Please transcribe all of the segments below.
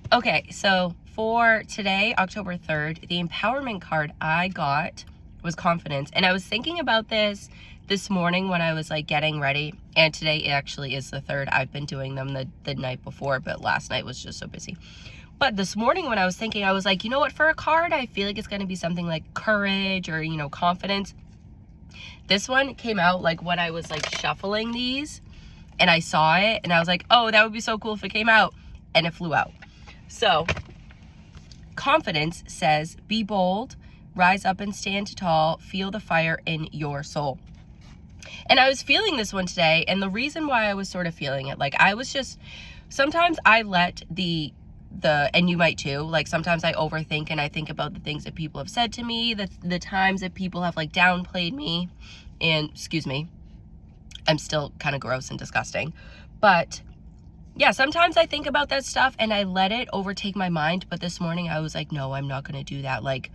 Okay, so for today, October 3rd, the empowerment card I got was confidence. And I was thinking about this morning when I was like getting ready. And today it actually is the 3rd. I've been doing them the night before, but last night was just so busy. But this morning when I was thinking, I was like, you know what, for a card, I feel like it's going to be something like courage or, confidence. This one came out like when I was like shuffling these and I saw it and I was like, oh, that would be so cool if it came out, and it flew out. So confidence says, be bold, rise up and stand tall, feel the fire in your soul. And I was feeling this one today, and the reason why I was sort of feeling it, like I was just, sometimes I let and you might too, like sometimes I overthink and I think about the things that people have said to me, the times that people have like downplayed me, and excuse me, I'm still kind of gross and disgusting, but yeah, sometimes I think about that stuff and I let it overtake my mind. But this morning I was like, no, I'm not going to do that. Like,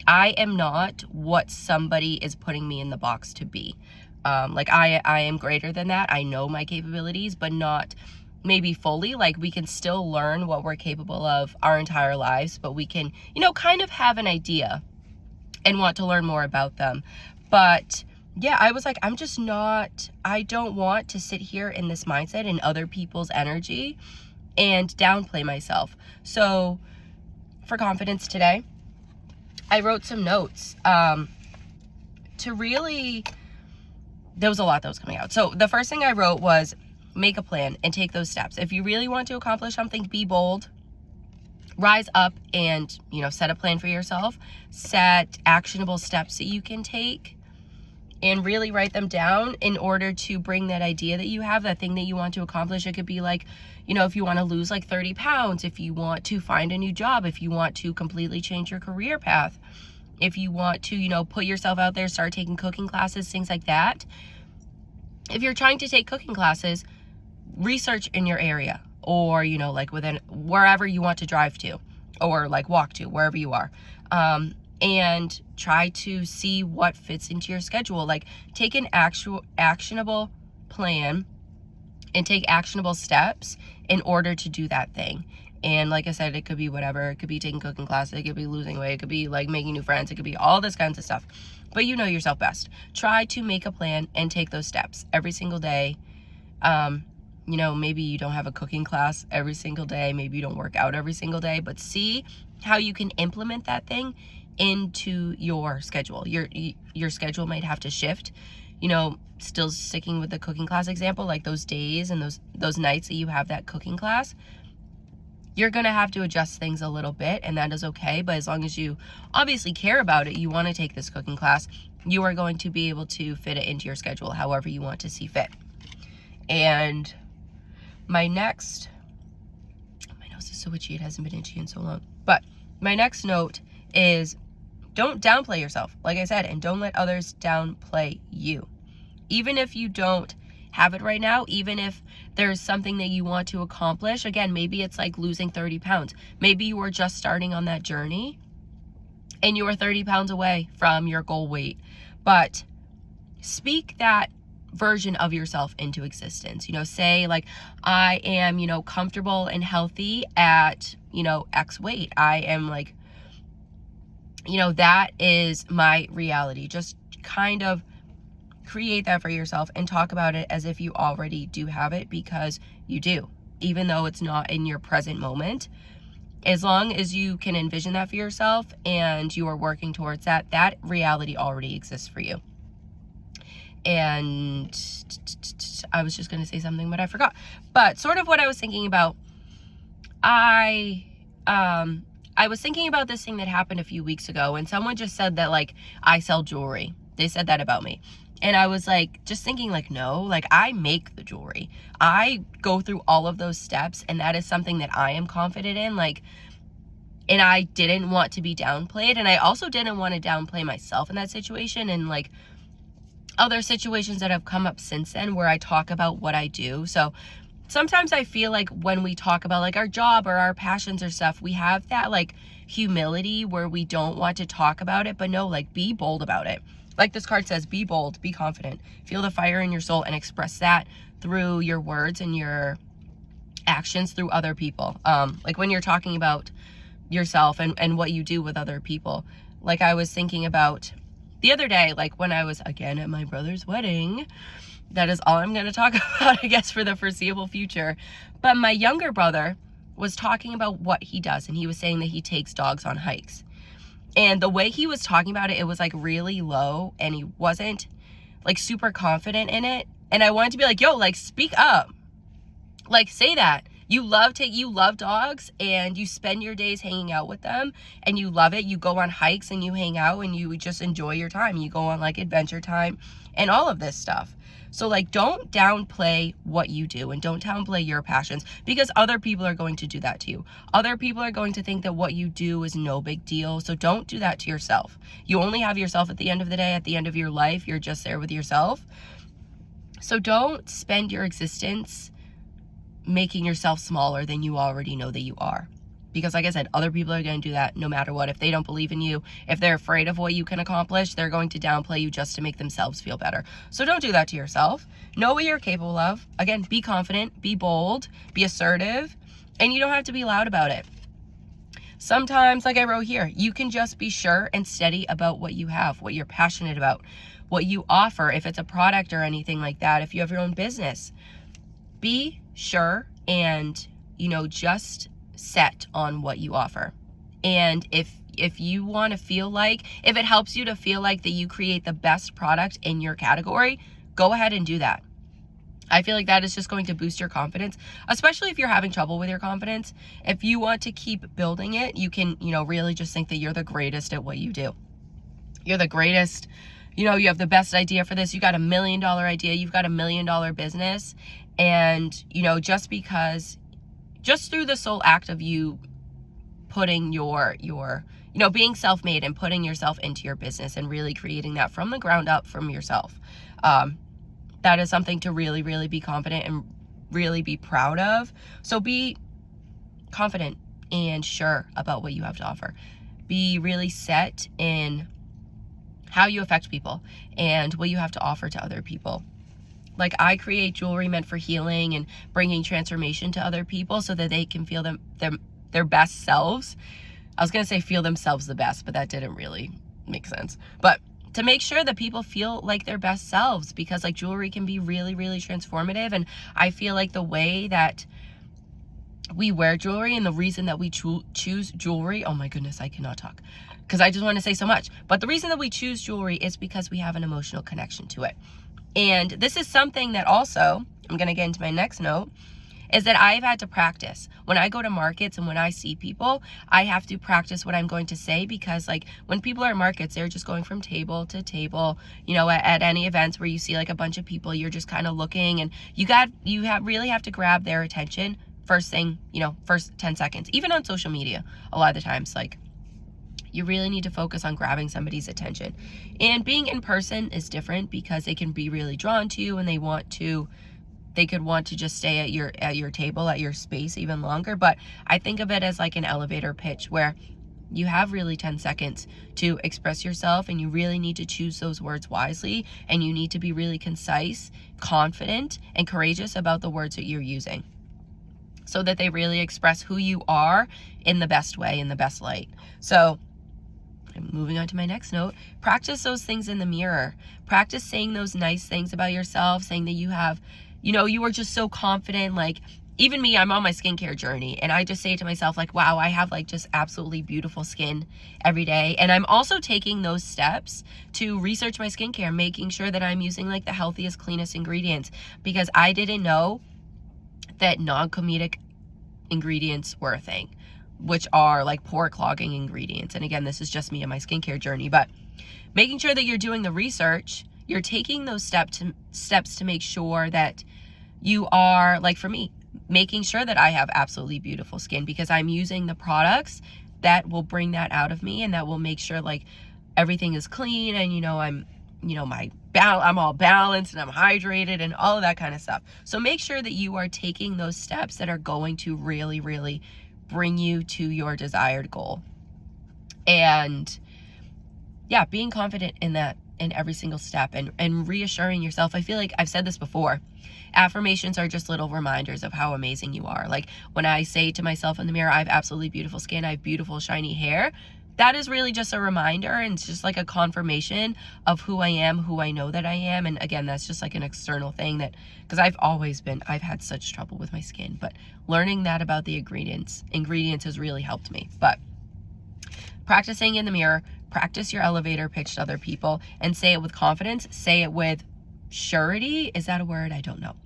I am not what somebody is putting me in the box to be. Like I am greater than that. I know my capabilities, but not maybe fully. Like, we can still learn what we're capable of our entire lives, but we can, kind of have an idea and want to learn more about them. But yeah, I was like, I don't want to sit here in this mindset in other people's energy and downplay myself. So for confidence today, I wrote some notes to really, there was a lot that was coming out. So the first thing I wrote was make a plan and take those steps. If you really want to accomplish something, be bold, rise up and, set a plan for yourself, set actionable steps that you can take, and really write them down in order to bring that idea that you have, that thing that you want to accomplish. It could be like, if you want to lose like 30 pounds, if you want to find a new job, if you want to completely change your career path, if you want to, put yourself out there, start taking cooking classes, things like that. If you're trying to take cooking classes, research in your area, or, like within wherever you want to drive to, or like walk to, wherever you are. And try to see what fits into your schedule. Like, take an actual actionable plan and take actionable steps in order to do that thing. And like I said, it could be whatever. It could be taking cooking classes. It could be losing weight. It could be like making new friends. It could be all this kinds of stuff. But you know yourself best. Try to make a plan and take those steps every single day. Maybe you don't have a cooking class every single day. Maybe you don't work out every single day. But see how you can implement that thing into your schedule. Your schedule might have to shift, still sticking with the cooking class example, like those days and those nights that you have that cooking class, you're going to have to adjust things a little bit, and that is okay. But as long as you obviously care about it, you want to take this cooking class, you are going to be able to fit it into your schedule however you want to see fit. And my nose is so itchy, it hasn't been itchy in so long, but my next note is, don't downplay yourself, like I said, and don't let others downplay you. Even if you don't have it right now, even if there's something that you want to accomplish, again, maybe it's like losing 30 pounds. Maybe you were just starting on that journey and you are 30 pounds away from your goal weight. But speak that version of yourself into existence. Say like, I am, comfortable and healthy at, X weight. I am like, that is my reality. Just kind of create that for yourself and talk about it as if you already do have it, because you do, even though it's not in your present moment. As long as you can envision that for yourself and you are working towards that, that reality already exists for you. And I was just going to say something, but I forgot. But sort of what I was thinking about, I was thinking about this thing that happened a few weeks ago, and someone just said that, like, I sell jewelry. They said that about me. And I was like, just thinking like, no, like I make the jewelry. I go through all of those steps, and that is something that I am confident in. Like, and I didn't want to be downplayed. And I also didn't want to downplay myself in that situation. And like other situations that have come up since then where I talk about what I do. So sometimes I feel like when we talk about like our job or our passions or stuff, we have that like humility where we don't want to talk about it, but no, like be bold about it. Like this card says, be bold, be confident, feel the fire in your soul and express that through your words and your actions through other people. Like when you're talking about yourself and what you do with other people. Like I was thinking about the other day, like when I was again at my brother's wedding. That is all I'm going to talk about, I guess, for the foreseeable future. But my younger brother was talking about what he does, and he was saying that he takes dogs on hikes. And the way he was talking about it, it was like really low, and he wasn't like super confident in it. And I wanted to be like, yo, like speak up. Like say that. You love dogs, and you spend your days hanging out with them, and you love it. You go on hikes and you hang out and you just enjoy your time. You go on like adventure time and all of this stuff. So like, don't downplay what you do, and don't downplay your passions, because other people are going to do that to you. Other people are going to think that what you do is no big deal. So don't do that to yourself. You only have yourself at the end of the day. At the end of your life, you're just there with yourself. So don't spend your existence making yourself smaller than you already know that you are. Because like I said, other people are going to do that no matter what. If they don't believe in you, if they're afraid of what you can accomplish, they're going to downplay you just to make themselves feel better. So don't do that to yourself. Know what you're capable of. Again, be confident, be bold, be assertive, and you don't have to be loud about it. Sometimes, like I wrote here, you can just be sure and steady about what you have, what you're passionate about, what you offer, if it's a product or anything like that, if you have your own business. Be sure and, just set on what you offer. And if you want to feel like, if it helps you to feel like that you create the best product in your category, go ahead and do that. I feel like that is just going to boost your confidence, especially if you're having trouble with your confidence. If you want to keep building it, you can, really just think that you're the greatest at what you do. You're the greatest. You have the best idea for this. You got $1 million idea. You've got $1 million business. And, just through the sole act of you putting your being self-made and putting yourself into your business and really creating that from the ground up from yourself. That is something to really, really be confident and really be proud of. So be confident and sure about what you have to offer. Be really set in how you affect people and what you have to offer to other people. Like I create jewelry meant for healing and bringing transformation to other people so that they can feel their best selves. I was going to say feel themselves the best, but that didn't really make sense. But to make sure that people feel like their best selves, because like jewelry can be really, really transformative. And I feel like the way that we wear jewelry and the reason that we choose jewelry, oh my goodness, I cannot talk because I just want to say so much. But the reason that we choose jewelry is because we have an emotional connection to it. And this is something that also, I'm going to get into my next note, is that I've had to practice. When I go to markets and when I see people, I have to practice what I'm going to say, because like when people are at markets, they're just going from table to table, at any events where you see like a bunch of people, you're just kind of looking, and you really have to grab their attention first thing, first 10 seconds, even on social media. A lot of the times, like, you really need to focus on grabbing somebody's attention. And being in person is different because they can be really drawn to you, and they could want to just stay at your table, at your space even longer. But I think of it as like an elevator pitch where you have really 10 seconds to express yourself, and you really need to choose those words wisely, and you need to be really concise, confident, and courageous about the words that you're using so that they really express who you are in the best way, in the best light. So moving on to my next note, practice those things in the mirror. Practice saying those nice things about yourself, saying that you have, you are just so confident. Like even me, I'm on my skincare journey, and I just say to myself, like, wow, I have like just absolutely beautiful skin every day. And I'm also taking those steps to research my skincare, making sure that I'm using like the healthiest, cleanest ingredients, because I didn't know that non-comedic ingredients were a thing, which are like pore clogging ingredients. And again, this is just me and my skincare journey, but making sure that you're doing the research, you're taking those steps to make sure that you are, like for me, making sure that I have absolutely beautiful skin, because I'm using the products that will bring that out of me, and that will make sure like everything is clean, and I'm all balanced and I'm hydrated and all of that kind of stuff. So make sure that you are taking those steps that are going to really, really bring you to your desired goal. And yeah, being confident in that in every single step, and reassuring yourself. I feel like I've said this before. Affirmations are just little reminders of how amazing you are. Like when I say to myself in the mirror, I have absolutely beautiful skin, I have beautiful shiny hair, that is really just a reminder, and it's just like a confirmation of who I am, who I know that I am. And again, that's just like an external thing, that because I've had such trouble with my skin, but learning that about the ingredients has really helped me. But practicing in the mirror, practice your elevator pitch to other people, and say it with confidence. Say it with surety. Is that a word? I don't know.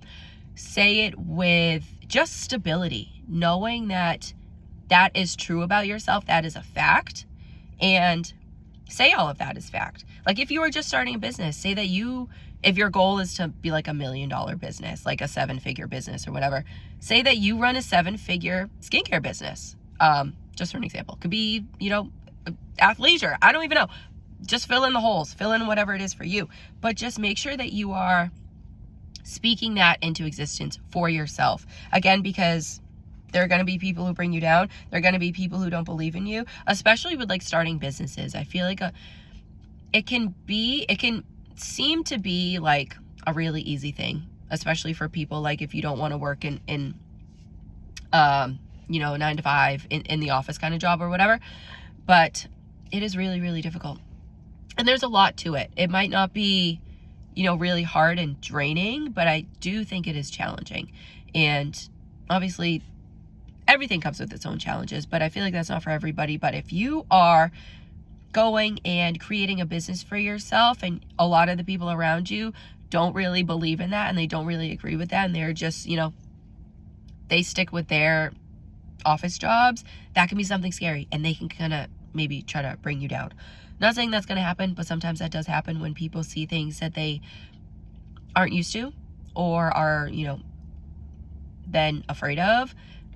Say it with just stability, knowing that that is true about yourself. That is a fact. And say all of that is fact. Like if you were just starting a business, say that if your goal is to be like $1 million business, like a 7-figure business or whatever, say that you run a 7-figure skincare business. Just for an example, could be, athleisure. I don't even know. Just fill in the holes, fill in whatever it is for you, but just make sure that you are speaking that into existence for yourself. Again, because there are going to be people who bring you down. There are going to be people who don't believe in you, especially with like starting businesses. I feel like it can seem to be like a really easy thing, especially for people like if you don't want to work in 9 to 5 in the office kind of job or whatever. But it is really, really difficult. And there's a lot to it. It might not be, really hard and draining, but I do think it is challenging. And obviously everything comes with its own challenges, but I feel like that's not for everybody. But if you are going and creating a business for yourself, and a lot of the people around you don't really believe in that, and they don't really agree with that, and they're just, they stick with their office jobs, that can be something scary, and they can kind of maybe try to bring you down. Not saying that's going to happen, but sometimes that does happen when people see things that they aren't used to or are, then afraid of.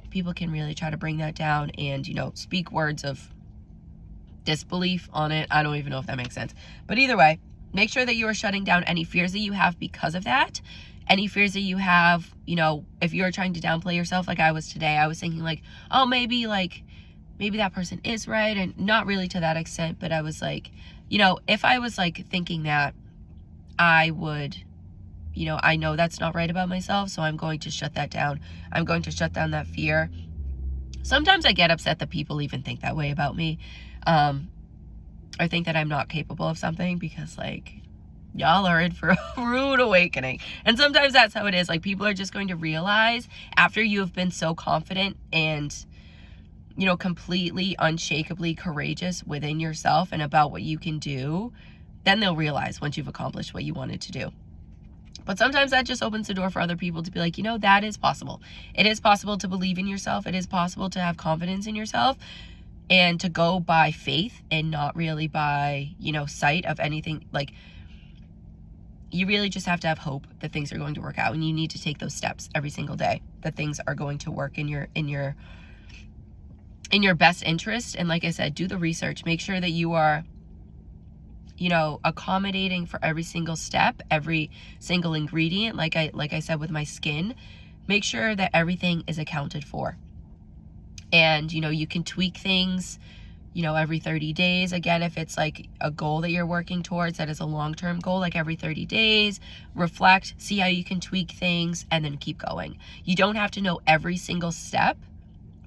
People can really try to bring that down and, speak words of disbelief on it. I don't even know if that makes sense. But either way, make sure that you are shutting down any fears that you have because of that. Any fears that you have, if you're trying to downplay yourself like I was today, I was thinking like, oh, maybe that person is right, and not really to that extent, but I was like, if I was like thinking that, I would, I know that's not right about myself, so I'm going to shut that down. I'm going to shut down that fear. Sometimes I get upset that people even think that way about me, or think that I'm not capable of something, because like, y'all are in for a rude awakening. And sometimes that's how it is. Like people are just going to realize after you have been so confident and, completely unshakably courageous within yourself and about what you can do, then they'll realize once you've accomplished what you wanted to do. But sometimes that just opens the door for other people to be like, that is possible. It is possible to believe in yourself. It is possible to have confidence in yourself and to go by faith and not really by, sight of anything. Like you really just have to have hope that things are going to work out, and you need to take those steps every single day that things are going to work in your best interest. And like I said, do the research. Make sure that you are, accommodating for every single step, every single ingredient. Like I said with my skin, make sure that everything is accounted for. And, you can tweak things, every 30 days. Again, if it's like a goal that you're working towards, that is a long-term goal, like every 30 days, reflect, see how you can tweak things, and then keep going. You don't have to know every single step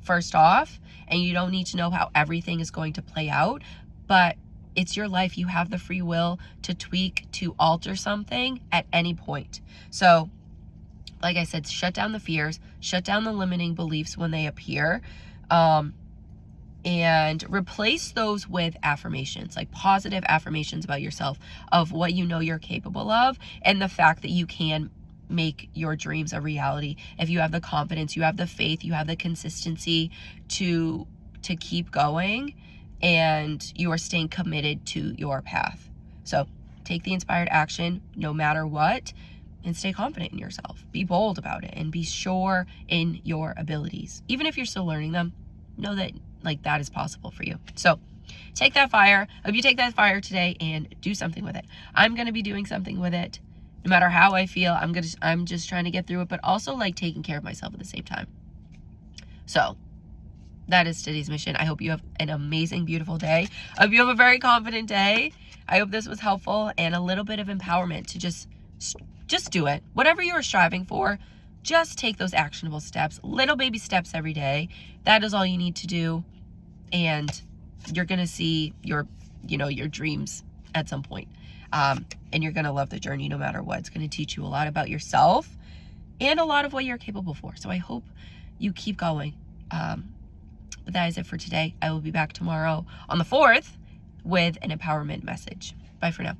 first off, and you don't need to know how everything is going to play out, but it's your life. You have the free will to tweak, to alter something at any point. So, like I said, shut down the fears, shut down the limiting beliefs when they appear, and replace those with affirmations, like positive affirmations about yourself, of what you're capable of, and the fact that you can make your dreams a reality. If you have the confidence, you have the faith, you have the consistency to keep going, and you are staying committed to your path. So take the inspired action no matter what, and stay confident in yourself. Be bold about it, and be sure in your abilities. Even if you're still learning them, know that that is possible for you. So take that fire. I hope you take that fire today and do something with it. I'm going to be doing something with it. No matter how I feel, I'm just trying to get through it, but also taking care of myself at the same time. So that is today's mission. I hope you have an amazing, beautiful day. I hope you have a very confident day. I hope this was helpful and a little bit of empowerment to just do it. Whatever you are striving for, just take those actionable steps, little baby steps every day. That is all you need to do. And you're going to see your dreams at some point. And you're going to love the journey no matter what. It's going to teach you a lot about yourself and a lot of what you're capable for. So I hope you keep going. But that is it for today. I will be back tomorrow on the 4th with an empowerment message. Bye for now.